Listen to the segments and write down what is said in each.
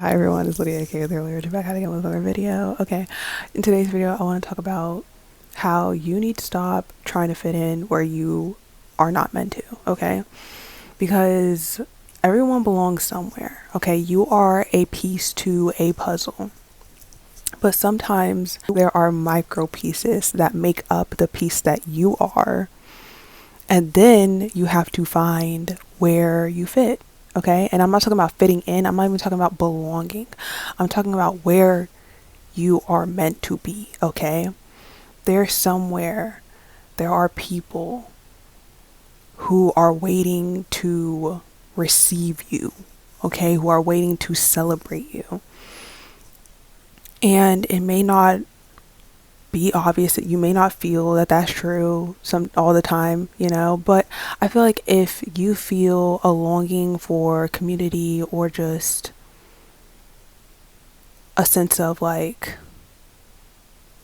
Hi everyone, it's Lydia aka Earlier back at again with another video. Okay, in today's video I want to talk about how you need to stop trying to fit in where you are not meant to, okay? Because everyone belongs somewhere, okay? You are a piece to a puzzle. But sometimes there are micro pieces that make up the piece that you are. And then you have to find where you fit. Okay. And I'm not talking about fitting in. I'm not even talking about belonging. I'm talking about where you are meant to be. Okay. There's somewhere, there are people who are waiting to receive you. Okay. Who are waiting to celebrate you. And it may not be obvious, that you may not feel that that's true all the time, but I feel like if you feel a longing for community, or just a sense of like,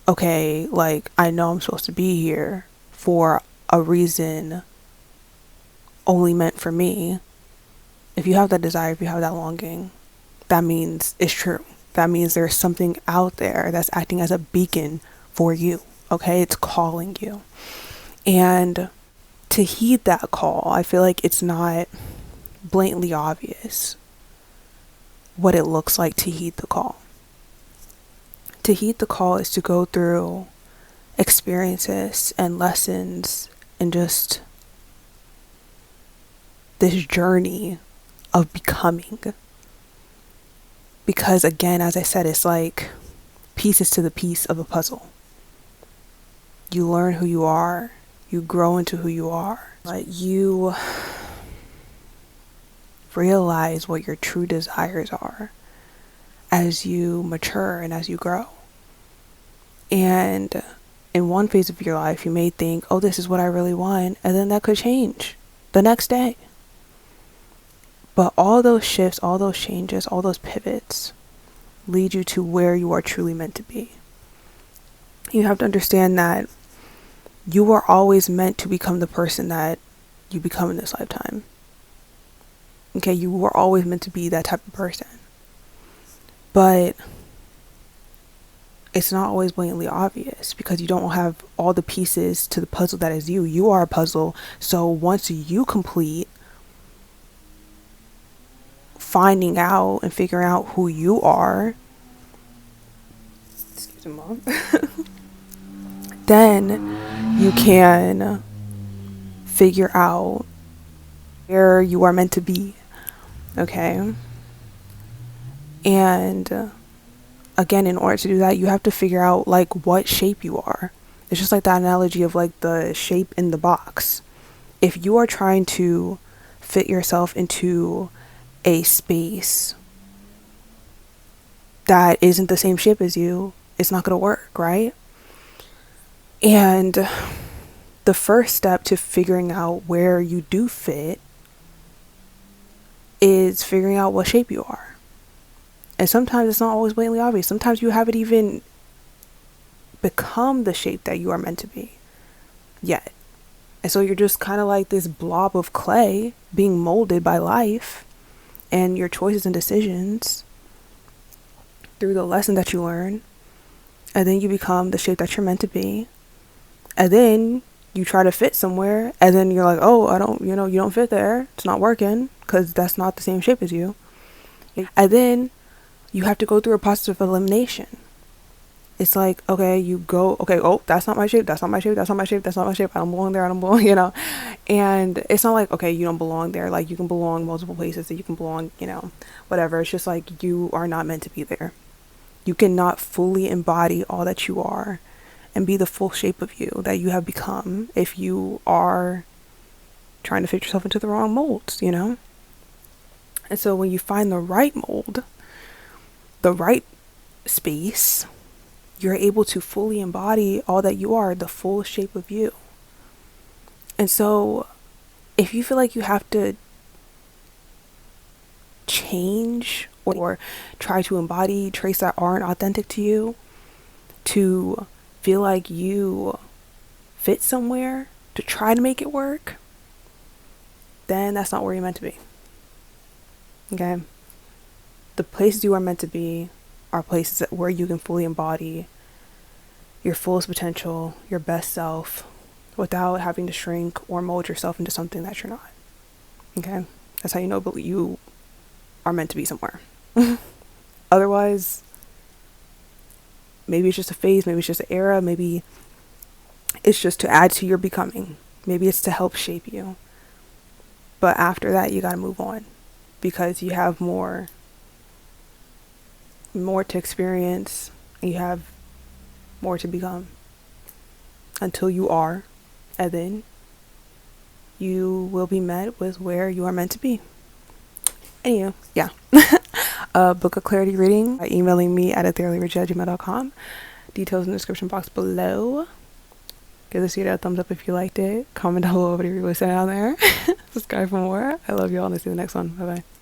okay, like I know I'm supposed to be here for a reason only meant for me. If you have that desire, if you have that longing, that means it's true. That means there's something out there that's acting as a beacon for you. Okay, it's calling you. And to heed that call, I feel like it's not blatantly obvious what it looks like to heed the call. To heed the call is to go through experiences and lessons and just this journey of becoming. Because again, as I said, it's like pieces to the piece of a puzzle. You learn who you are, you grow into who you are, but you realize what your true desires are as you mature and as you grow. And in one phase of your life, you may think, oh, this is what I really want, and then that could change the next day. But all those shifts, all those changes, all those pivots lead you to where you are truly meant to be. You have to understand that you are always meant to become the person that you become in this lifetime. Okay, you were always meant to be that type of person. But it's not always blatantly obvious because you don't have all the pieces to the puzzle that is you. You are a puzzle. So once you complete finding out and figuring out who you are, excuse me, Mom, then you can figure out where you are meant to be. Okay? And again, in order to do that, you have to figure out like what shape you are. It's just like that analogy of like the shape in the box. If you are trying to fit yourself into a space that isn't the same shape as you, it's not going to work, right? And the first step to figuring out where you do fit is figuring out what shape you are. And sometimes it's not always blatantly obvious. Sometimes you haven't even become the shape that you are meant to be yet. And so you're just kind of like this blob of clay being molded by life and your choices and decisions through the lesson that you learn. And then you become the shape that you're meant to be. And then you try to fit somewhere. And then you're like, oh, you don't fit there. It's not working because that's not the same shape as you. And then you have to go through a process of elimination. It's like, okay, oh, that's not my shape, that's not my shape, that's not my shape, that's not my shape, I don't belong there, I don't belong, And it's not like, okay, you don't belong there. Like, you can belong multiple places, that you can belong, whatever. It's just like, you are not meant to be there. You cannot fully embody all that you are and be the full shape of you that you have become if you are trying to fit yourself into the wrong molds, And so when you find the right mold, the right space, you're able to fully embody all that you are, the full shape of you. And so if you feel like you have to change or try to embody traits that aren't authentic to you to feel like you fit somewhere to try to make it work, then that's not where you're meant to be. Okay? The places you are meant to be are places where you can fully embody your fullest potential, your best self, without having to shrink or mold yourself into something that you're not. Okay? That's how you know you are meant to be somewhere. Otherwise, maybe it's just a phase, maybe it's just an era, maybe it's just to add to your becoming. Maybe it's to help shape you. But after that, you gotta move on because you have more to experience, and you have more to become until you are, and then you will be met with where you are meant to be. Anyway, yeah. Book a clarity reading by emailing me at ethereallyrichgmail.com. Details in the description box below. Give this video a thumbs up if you liked it. Comment down below what you're listening out there. Subscribe for more. I love y'all, and I'll see you in the next one. Bye bye.